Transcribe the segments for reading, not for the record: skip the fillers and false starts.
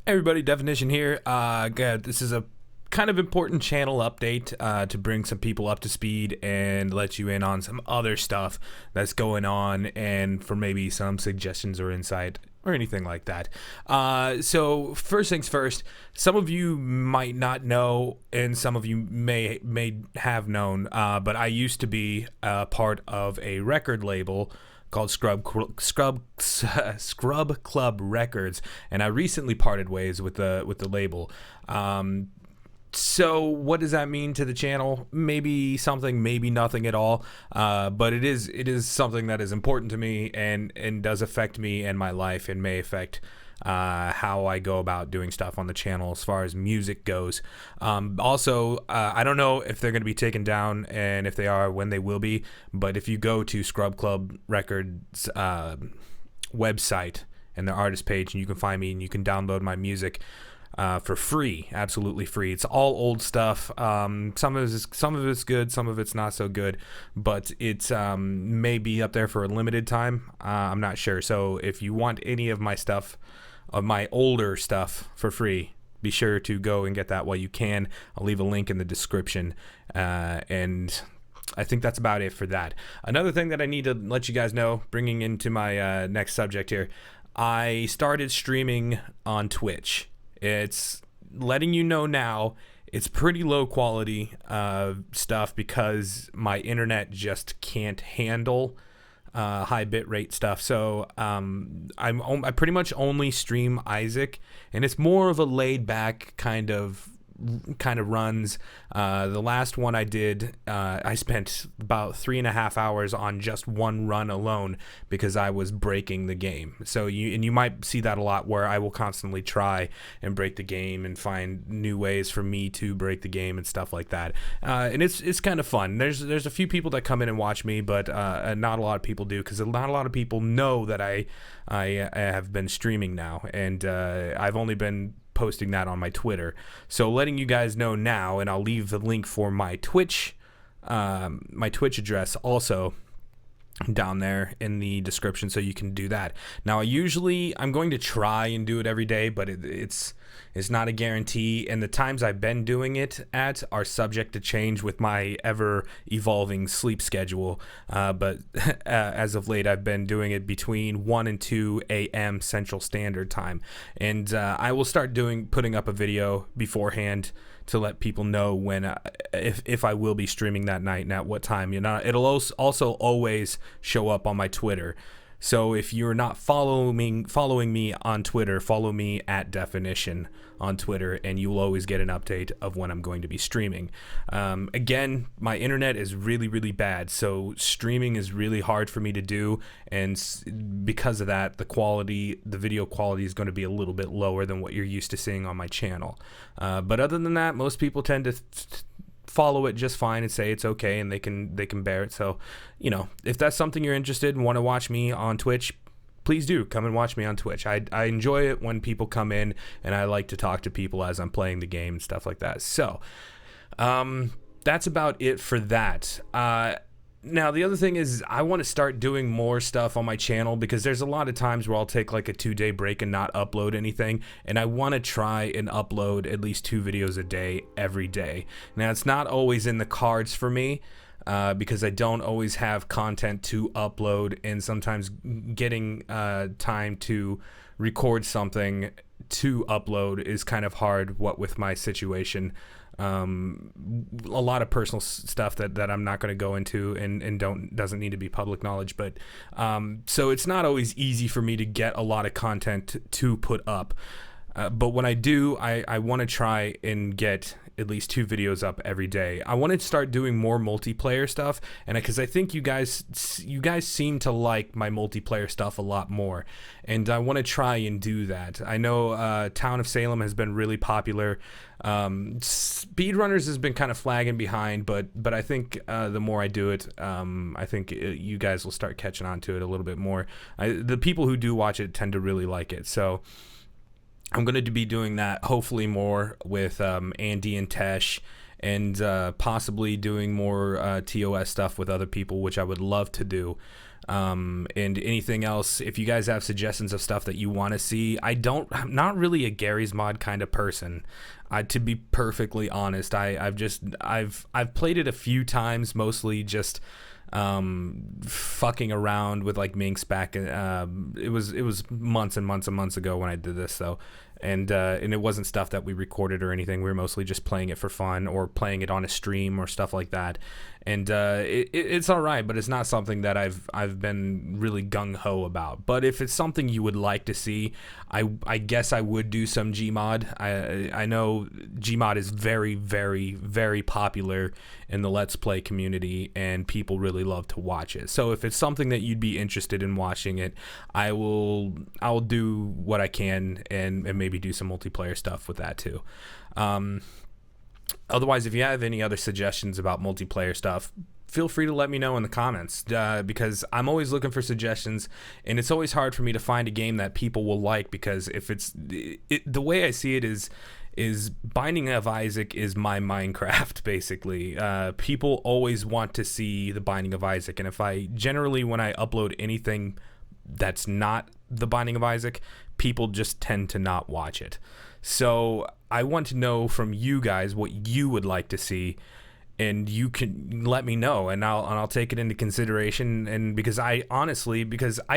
Everybody, Definition here. This is a kind of important channel update to bring some people up to speed and let you in on some other stuff that's going on, and for maybe some suggestions or insight or anything like that. So first things first, some of you might not know, and some of you may have known, but I used to be part of a record label called Scrub Club Records, and I recently parted ways with the label. So what does that mean to the channel? Maybe something, maybe nothing at all. But it is something that is important to me and does affect me and my life, and may affect how I go about doing stuff on the channel as far as music goes. Also, I don't know if they're going to be taken down, and if they are, when they will be. But if you go to Scrub Club Records website and their artist page, and you can find me, and you can download my music for free, absolutely free. It's all old stuff. Some of it's good, some of it's not so good, but it's may be up there for a limited time. I'm not sure. So if you want any of my stuff, of my older stuff, for free, be sure to go and get that while you can. I'll leave a link in the description, and I think that's about it for that. Another thing that I need to let you guys know, bringing into my next subject here, I started streaming on Twitch. It's letting you know now, it's pretty low quality stuff because my internet just can't handle high bitrate stuff. So I pretty much only stream Isaac, and it's more of a laid back kind of runs. The last one I did, I spent about 3.5 hours on just one run alone because I was breaking the game. So you might see that a lot, where I will constantly try and break the game and find new ways for me to break the game and stuff like that. And it's kind of fun. There's a few people that come in and watch me, but not a lot of people do, because not a lot of people know that I have been streaming now, and I've only been posting that on my Twitter. So letting you guys know now, and I'll leave the link for my Twitch address also down there in the description, so you can do that. Now, I'm going to try and do it every day, but it's not a guarantee, and the times I've been doing it at are subject to change with my ever evolving sleep schedule. But as of late, I've been doing it between 1 and 2 a.m. Central Standard Time, and I will start putting up a video beforehand to let people know when if I will be streaming that night and at what time. It'll also always show up on my Twitter. So if you're not following me on Twitter, follow me at Definition on Twitter, and you will always get an update of when I'm going to be streaming. Again, my internet is really, really bad, so streaming is really hard for me to do, and because of that, the video quality is going to be a little bit lower than what you're used to seeing on my channel. But other than that, most people tend to follow it just fine and say it's okay, and they can bear it. So, if that's something you're interested in, want to watch me on Twitch, please do come and watch me on Twitch. I enjoy it when people come in, and I like to talk to people as I'm playing the game and stuff like that. So that's about it for that. Now, the other thing is, I want to start doing more stuff on my channel, because there's a lot of times where I'll take like a 2-day break and not upload anything, and I want to try and upload at least 2 videos a day every day. Now, it's not always in the cards for me, because I don't always have content to upload, and sometimes getting time to record something to upload is kind of hard, what with my situation. A lot of personal stuff that I'm not going to go into and doesn't need to be public knowledge, but so it's not always easy for me to get a lot of content to put up. But when I do, I want to try and get at least 2 videos up every day. I want to start doing more multiplayer stuff, and because I think you guys seem to like my multiplayer stuff a lot more, and I want to try and do that. I know Town of Salem has been really popular. Speedrunners has been kind of flagging behind, but I think the more I do it, I think you guys will start catching on to it a little bit more. The people who do watch it tend to really like it, so I'm going to be doing that hopefully more with Andy and Tesh, and possibly doing more TOS stuff with other people, which I would love to do. And anything else, if you guys have suggestions of stuff that you want to see. I'm not really a Gary's Mod kind of person. To be perfectly honest, I've played it a few times, mostly just fucking around with like Minx back. It was months and months and months ago when I did this though. And it wasn't stuff that we recorded or anything. We were mostly just playing it for fun or playing it on a stream or stuff like that. And it's all right, but it's not something that I've been really gung-ho about. But if it's something you would like to see, I guess I would do some Gmod. I know Gmod is very, very, very popular in the Let's Play community, and people really love to watch it. So if it's something that you'd be interested in watching it, I'll do what I can and maybe do some multiplayer stuff with that too. Otherwise, if you have any other suggestions about multiplayer stuff, feel free to let me know in the comments, because I'm always looking for suggestions, and it's always hard for me to find a game that people will like, because if the way I see it is Binding of Isaac is my Minecraft, basically. People always want to see the Binding of Isaac, and when I upload anything that's not the Binding of Isaac, people just tend to not watch it. So I want to know from you guys what you would like to see, and you can let me know, and I'll take it into consideration. And because I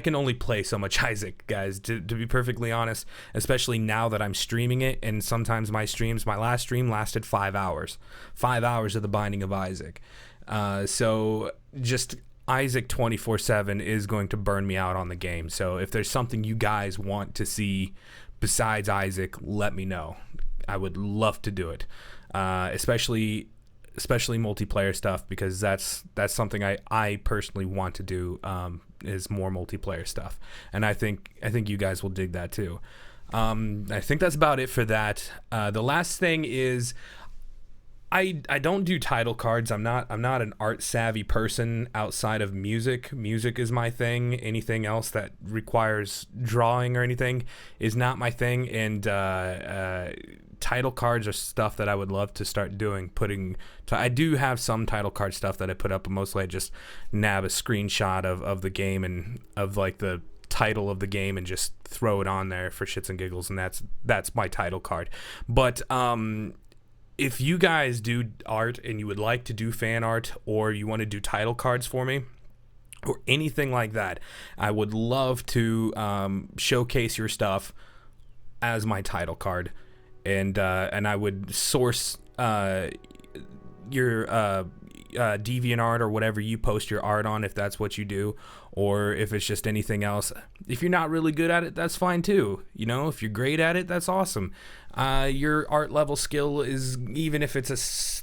can only play so much Isaac, guys, to be perfectly honest, especially now that I'm streaming it, and sometimes my last stream lasted 5 hours of the Binding of Isaac. So just Isaac 24/7 is going to burn me out on the game. So if there's something you guys want to see besides Isaac, let me know. I would love to do it, especially multiplayer stuff, because that's something I personally want to do, is more multiplayer stuff, and I think you guys will dig that too. I think that's about it for that. The last thing is, I don't do title cards. I'm not an art savvy person outside of music. Music is my thing. Anything else that requires drawing or anything is not my thing. And title cards are stuff that I would love to start doing. I do have some title card stuff that I put up, but mostly I just nab a screenshot of the game and of like the title of the game and just throw it on there for shits and giggles, and that's my title card. But if you guys do art and you would like to do fan art, or you want to do title cards for me, or anything like that, I would love to showcase your stuff as my title card, and I would source your DeviantArt or whatever you post your art on, if that's what you do, or if it's just anything else. If you're not really good at it, that's fine too. If you're great at it, that's awesome. Your art level skill is, even if it's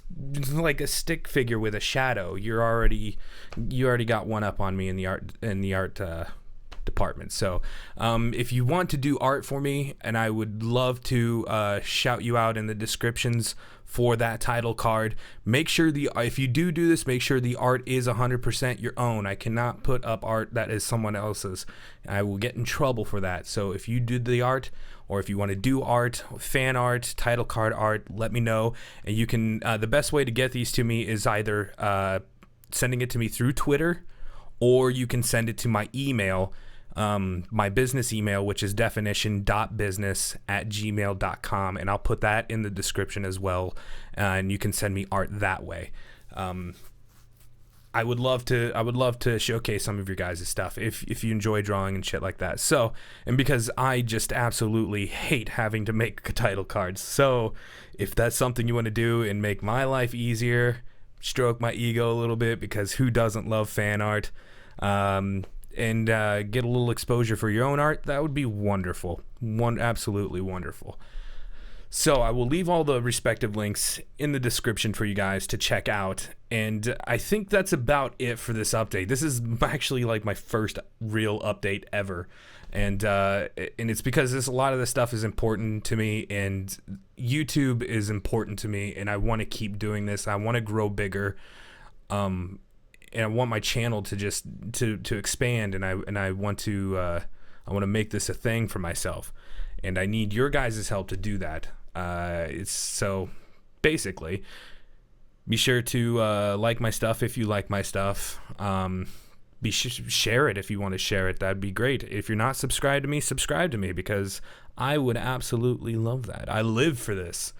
like a stick figure with a shadow, you already got one up on me in the art department. So if you want to do art for me, and I would love to shout you out in the descriptions for that title card, make sure if you do this, make sure the art is 100% your own. I cannot put up art that is someone else's. I will get in trouble for that. So if you do the art, or if you want to do art, fan art, title card art, let me know. And you can, the best way to get these to me is either sending it to me through Twitter, or you can send it to my email, my business email, which is definition.business@gmail.com, and I'll put that in the description as well, and you can send me art that way. I would love to showcase some of your guys' stuff if you enjoy drawing and shit like that. So, and because I just absolutely hate having to make title cards, so if that's something you want to do and make my life easier, stroke my ego a little bit, because who doesn't love fan art, and get a little exposure for your own art, that would be wonderful. Absolutely wonderful. So I will leave all the respective links in the description for you guys to check out. And I think that's about it for this update. This is actually like my first real update ever. And it's because a lot of this stuff is important to me, and YouTube is important to me, and I want to keep doing this. I want to grow bigger. And I want my channel to just to expand, and I want to make this a thing for myself, and I need your guys' help to do that. So basically, be sure to like my stuff if you like my stuff. share it if you want to share it. That'd be great. If you're not subscribed to me, subscribe to me, because I would absolutely love that. I live for this.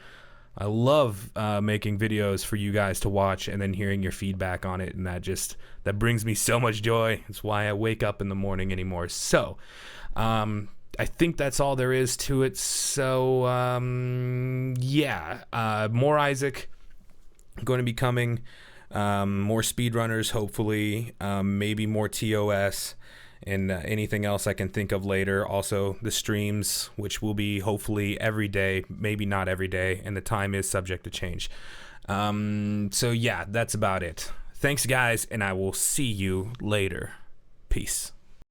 I love making videos for you guys to watch and then hearing your feedback on it, and that brings me so much joy. It's why I wake up in the morning anymore. So I think that's all there is to it. So yeah, more Isaac going to be coming. More speedrunners, hopefully, maybe more TOS, and anything else I can think of later. Also, the streams, which will be hopefully every day, maybe not every day, and the time is subject to change. So yeah, that's about it. Thanks, guys, and I will see you later. Peace.